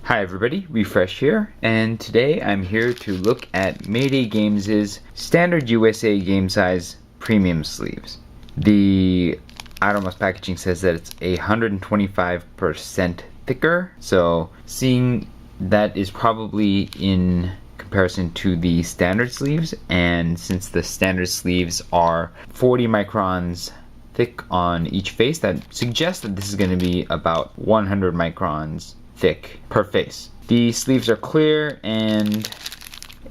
Hi everybody, Refresh here, and today I'm here to look at Mayday Games' standard USA game size premium sleeves. The outermost packaging says that it's 125% thicker, so seeing that is probably in comparison to the standard sleeves, and since the standard sleeves are 40 microns thick on each face, that suggests that this is going to be about 100 microns thick per face. The sleeves are clear, and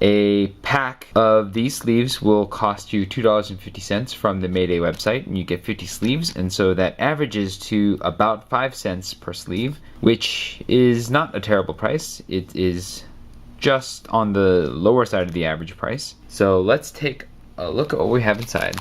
a pack of these sleeves will cost you $2.50 from the Mayday website, and you get 50 sleeves, and so that averages to about 5 cents per sleeve, which is not a terrible price. It is just on the lower side of the average price. So let's take a look at what we have inside.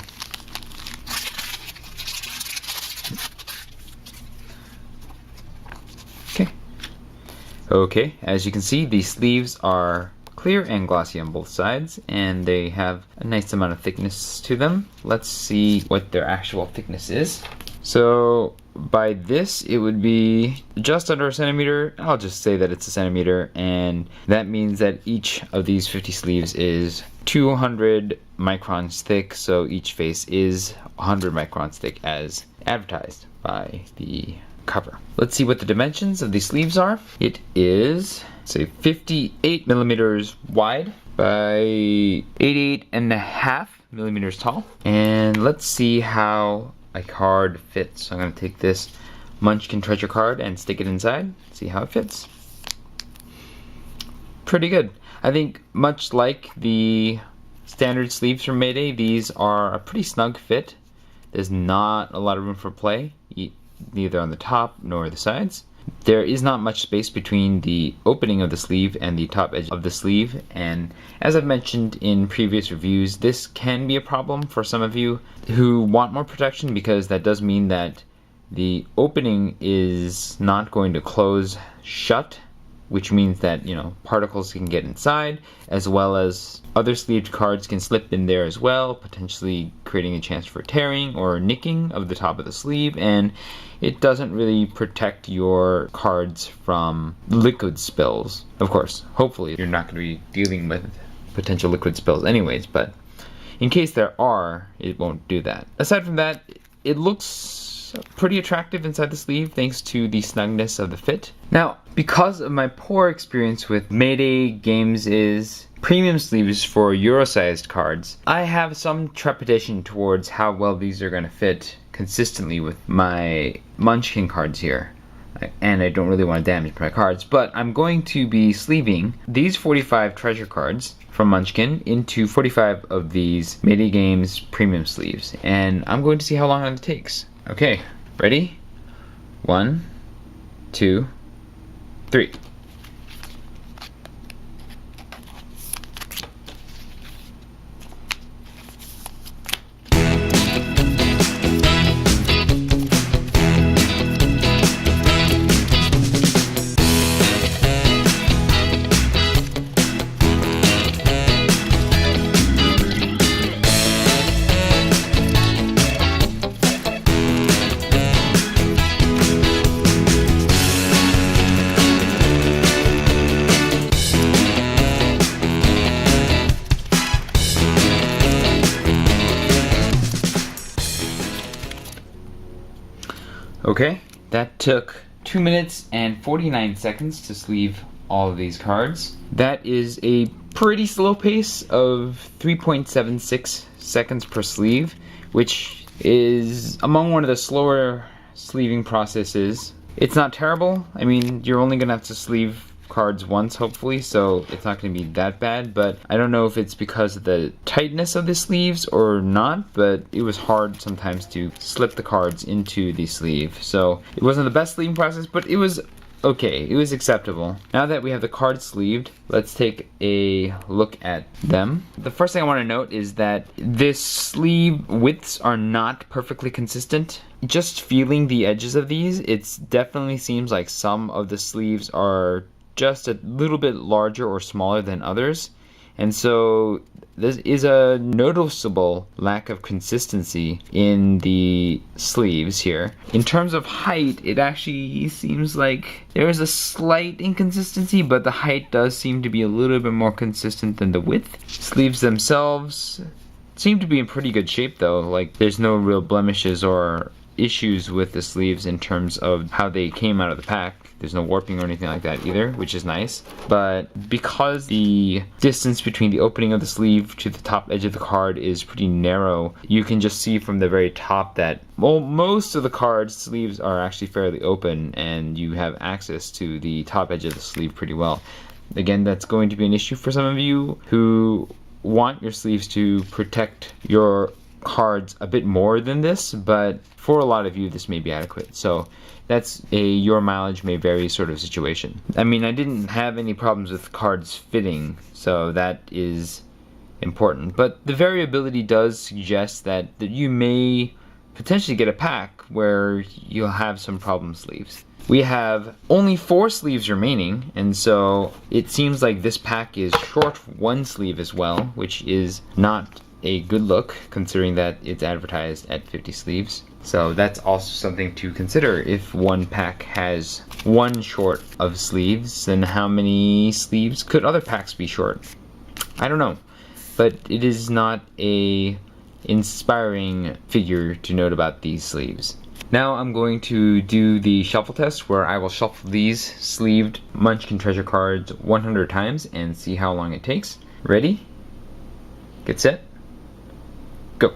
Okay, as you can see, the sleeves are clear and glossy on both sides, and they have a nice amount of thickness to them. Let's see what their actual thickness is. So by this, it would be just under a centimeter. I'll just say that it's a centimeter, and that means that each of these 50 sleeves is 200 microns thick, so each face is 100 microns thick as advertised by the cover. Let's see what the dimensions of these sleeves are. It is, say, 58 millimeters wide by 88.5 millimeters tall. And let's see how a card fits. So I'm going to take this Munchkin treasure card and stick it inside, see how it fits. Pretty good. I think much like the standard sleeves from Mayday, these are a pretty snug fit. There's not a lot of room for play, neither on the top nor the sides. There is not much space between the opening of the sleeve and the top edge of the sleeve, and as I've mentioned in previous reviews, this can be a problem for some of you who want more protection, because that does mean that the opening is not going to close shut, which means that, you know, particles can get inside, as well as other sleeved cards can slip in there as well, potentially creating a chance for tearing or nicking of the top of the sleeve, and it doesn't really protect your cards from liquid spills. Of course, hopefully you're not going to be dealing with potential liquid spills anyways, but in case there are, it won't do that. Aside from that, it looks pretty attractive inside the sleeve thanks to the snugness of the fit. Now, because of my poor experience with Mayday Games' premium sleeves for Euro-sized cards, I have some trepidation towards how well these are going to fit consistently with my Munchkin cards here. And I don't really want to damage my cards, but I'm going to be sleeving these 45 treasure cards from Munchkin into 45 of these Mayday Games premium sleeves, and I'm going to see how long it takes. Okay, ready? 1, 2, 3. Okay, that took 2 minutes and 49 seconds to sleeve all of these cards. That is a pretty slow pace of 3.76 seconds per sleeve, which is among one of the slower sleeving processes. It's not terrible. I mean, you're only gonna have to sleeve cards once, hopefully, so it's not going to be that bad, but I don't know if it's because of the tightness of the sleeves or not, but it was hard sometimes to slip the cards into the sleeve. So it wasn't the best sleeving process, but it was okay. It was acceptable. Now that we have the cards sleeved, let's take a look at them. The first thing I want to note is that this sleeve widths are not perfectly consistent. Just feeling the edges of these, it definitely seems like some of the sleeves are just a little bit larger or smaller than others, And so there is a noticeable lack of consistency in the sleeves here. In terms of height, it actually seems like there is a slight inconsistency, but the height does seem to be a little bit more consistent than the width. Sleeves themselves seem to be in pretty good shape though. Like, there's no real blemishes or issues with the sleeves in terms of how they came out of the pack. There's no warping or anything like that either, which is nice. But because the distance between the opening of the sleeve to the top edge of the card is pretty narrow, you can just see from the very top that, well, most of the card's sleeves are actually fairly open and you have access to the top edge of the sleeve pretty well. Again, that's going to be an issue for some of you who want your sleeves to protect your cards a bit more than this, but for a lot of you this may be adequate. So that's a your mileage may vary sort of situation. I mean, I didn't have any problems with cards fitting, so that is important. But the variability does suggest that you may potentially get a pack where you'll have some problem sleeves. We have only 4 sleeves remaining, and so it seems like this pack is short 1 sleeve as well, which is not a good look considering that it's advertised at 50 sleeves. So that's also something to consider. If one pack has 1 short of sleeves, then how many sleeves could other packs be short? I don't know, but it is not a inspiring figure to note about these sleeves. Now I'm going to do the shuffle test where I will shuffle these sleeved Munchkin treasure cards 100 times and see how long it takes. Ready? Get set? Go.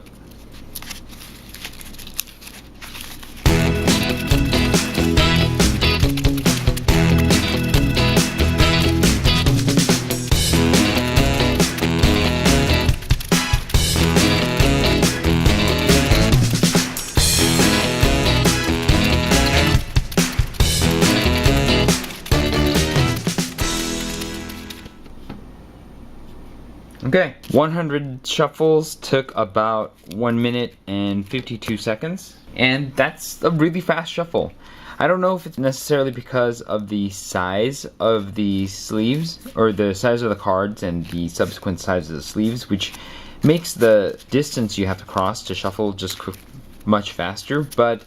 Okay, 100 shuffles took about 1 minute and 52 seconds, and that's a really fast shuffle. I don't know if it's necessarily because of the size of the sleeves, or the size of the cards and the subsequent size of the sleeves, which makes the distance you have to cross to shuffle just much faster, but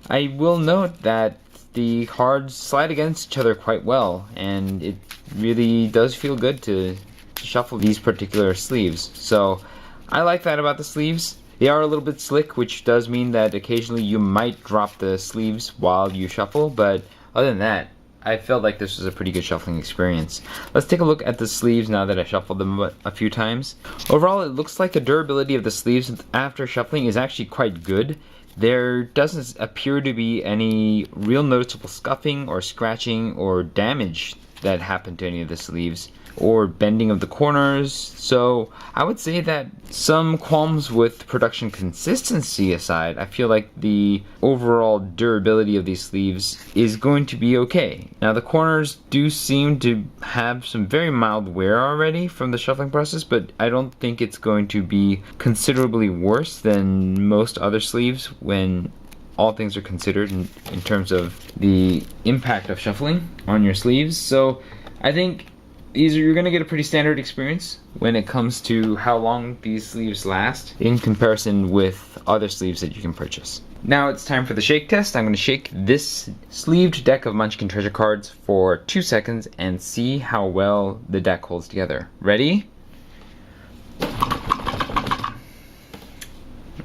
I will note that the cards slide against each other quite well, and it really does feel good to shuffle these particular sleeves. So I like that about the sleeves. They are a little bit slick, which does mean that occasionally you might drop the sleeves while you shuffle, but other than that, I felt like this was a pretty good shuffling experience. Let's take a look at the sleeves now that I shuffled them a few times. Overall, it looks like the durability of the sleeves after shuffling is actually quite good. There doesn't appear to be any real noticeable scuffing or scratching or damage that happened to any of the sleeves, or bending of the corners. So I would say that, some qualms with production consistency aside, I feel like the overall durability of these sleeves is going to be okay. Now the corners do seem to have some very mild wear already from the shuffling process, but I don't think it's going to be considerably worse than most other sleeves when all things are considered in terms of the impact of shuffling on your sleeves. So I think you're going to get a pretty standard experience when it comes to how long these sleeves last in comparison with other sleeves that you can purchase. Now it's time for the shake test. I'm going to shake this sleeved deck of Munchkin treasure cards for 2 seconds and see how well the deck holds together. Ready?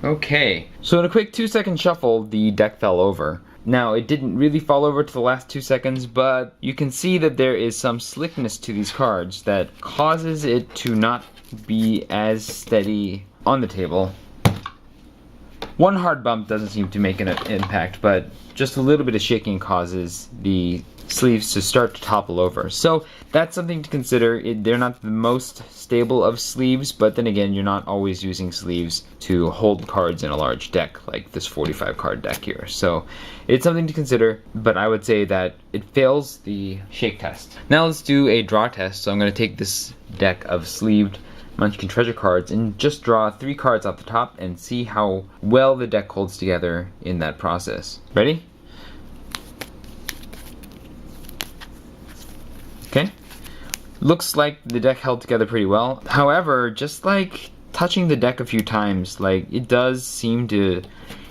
Okay, so in a quick 2-second shuffle, the deck fell over. Now, it didn't really fall over to the last 2 seconds, but you can see that there is some slickness to these cards that causes it to not be as steady on the table. One hard bump doesn't seem to make an impact, but just a little bit of shaking causes the sleeves to start to topple over. So that's something to consider. They're not the most stable of sleeves, but then again, you're not always using sleeves to hold cards in a large deck like this 45 card deck here. So it's something to consider, but I would say that it fails the shake test. Now let's do a draw test. So I'm going to take this deck of sleeved Munchkin treasure cards and just draw 3 cards off the top and see how well the deck holds together in that process. Ready? Okay, looks like the deck held together pretty well. However, just like touching the deck a few times, like it does seem to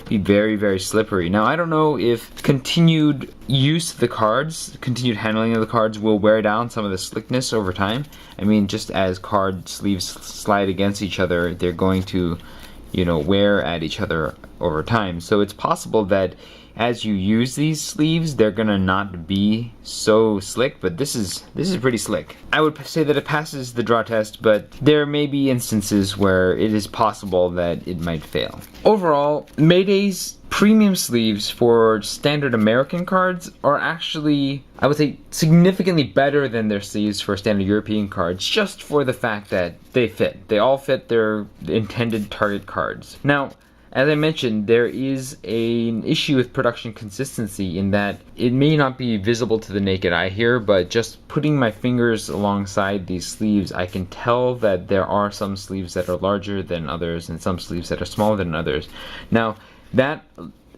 be very, very slippery. Now, I don't know if continued use of the cards, continued handling of the cards will wear down some of the slickness over time. I mean, just as card sleeves slide against each other, they're going to, you know, wear at each other over time. So it's possible that as you use these sleeves, they're gonna not be so slick, but this is pretty slick. I would say that it passes the draw test, but there may be instances where it is possible that it might fail. Overall, Mayday's premium sleeves for standard American cards are actually, I would say, significantly better than their sleeves for standard European cards, just for the fact that they fit. They all fit their intended target cards. Now, as I mentioned, there is an issue with production consistency in that it may not be visible to the naked eye here, but just putting my fingers alongside these sleeves, I can tell that there are some sleeves that are larger than others and some sleeves that are smaller than others. Now, that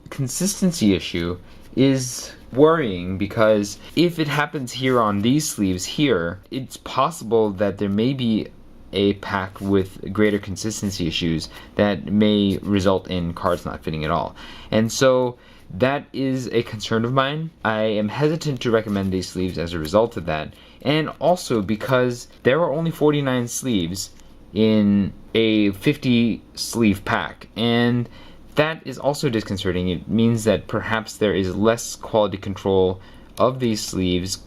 consistency issue is worrying because if it happens here on these sleeves here, it's possible that there may be a pack with greater consistency issues that may result in cards not fitting at all. And so that is a concern of mine. I am hesitant to recommend these sleeves as a result of that, and also because there are only 49 sleeves in a 50 sleeve pack, and that is also disconcerting. It means that perhaps there is less quality control of these sleeves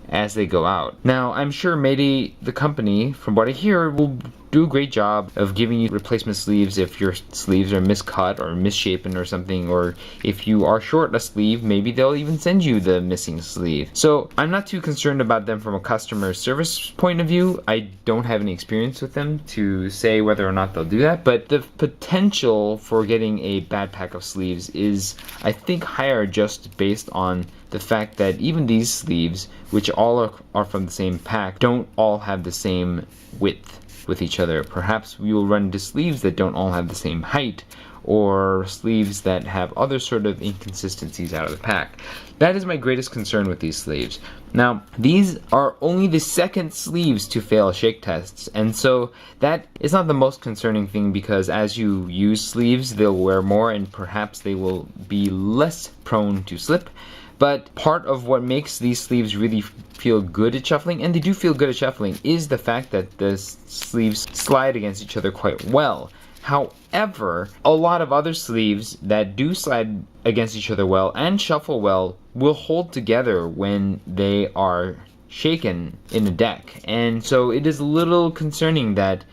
as they go out. Now, I'm sure Mayday, the company, from what I hear, will do a great job of giving you replacement sleeves if your sleeves are miscut or misshapen or something, or if you are short a sleeve, maybe they'll even send you the missing sleeve. So I'm not too concerned about them from a customer service point of view. I don't have any experience with them to say whether or not they'll do that, but the potential for getting a bad pack of sleeves is, I think, higher just based on the fact that even these sleeves, which all are from the same pack, don't all have the same width with each other. Perhaps we will run into sleeves that don't all have the same height, or sleeves that have other sort of inconsistencies out of the pack. That is my greatest concern with these sleeves. Now, these are only the second sleeves to fail shake tests, and so that is not the most concerning thing, because as you use sleeves, they'll wear more and perhaps they will be less prone to slip. But part of what makes these sleeves really feel good at shuffling, and they do feel good at shuffling, is the fact that the sleeves slide against each other quite well. However, a lot of other sleeves that do slide against each other well and shuffle well will hold together when they are shaken in a deck. And so it is a little concerning that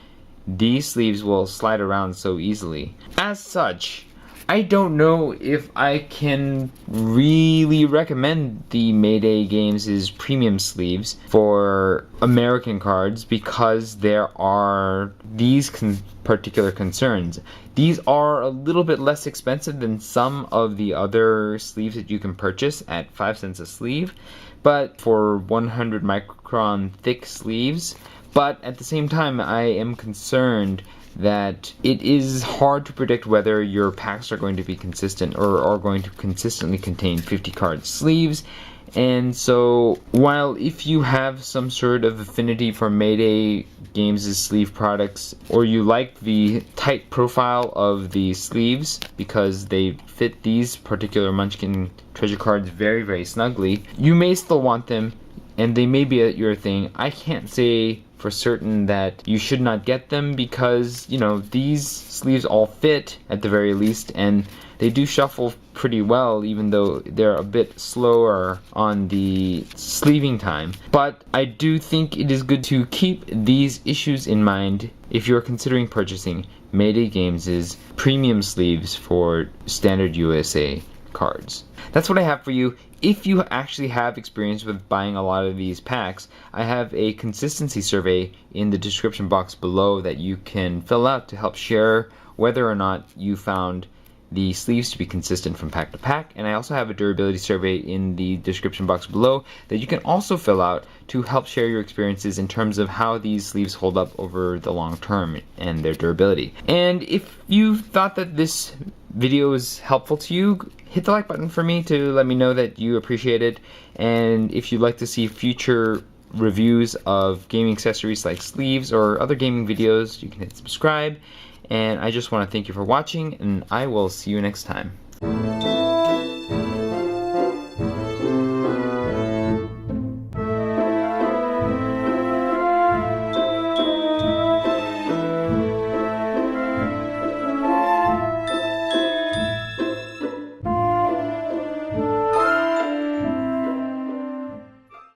these sleeves will slide around so easily. As such, I don't know if I can really recommend the Mayday Games' premium sleeves for American cards because there are these particular concerns. These are a little bit less expensive than some of the other sleeves that you can purchase at 5 cents a sleeve, but for 100 micron thick sleeves. But at the same time, I am concerned that it is hard to predict whether your packs are going to be consistent or are going to consistently contain 50 card sleeves. And so while if you have some sort of affinity for Mayday Games' sleeve products, or you like the tight profile of the sleeves because they fit these particular Munchkin treasure cards very, very snugly, you may still want them and they may be your thing. I can't say for certain that you should not get them because, you know, these sleeves all fit at the very least, and they do shuffle pretty well even though they're a bit slower on the sleeving time. But I do think it is good to keep these issues in mind if you're considering purchasing Mayday Games' premium sleeves for standard USA cards. That's what I have for you. If you actually have experience with buying a lot of these packs, I have a consistency survey in the description box below that you can fill out to help share whether or not you found the sleeves to be consistent from pack to pack. And I also have a durability survey in the description box below that you can also fill out to help share your experiences in terms of how these sleeves hold up over the long term and their durability. And if you thought that this video is helpful to you, hit the like button for me to let me know that you appreciate it. And if you'd like to see future reviews of gaming accessories like sleeves or other gaming videos, you can hit subscribe. And I just want to thank you for watching, and I will see you next time.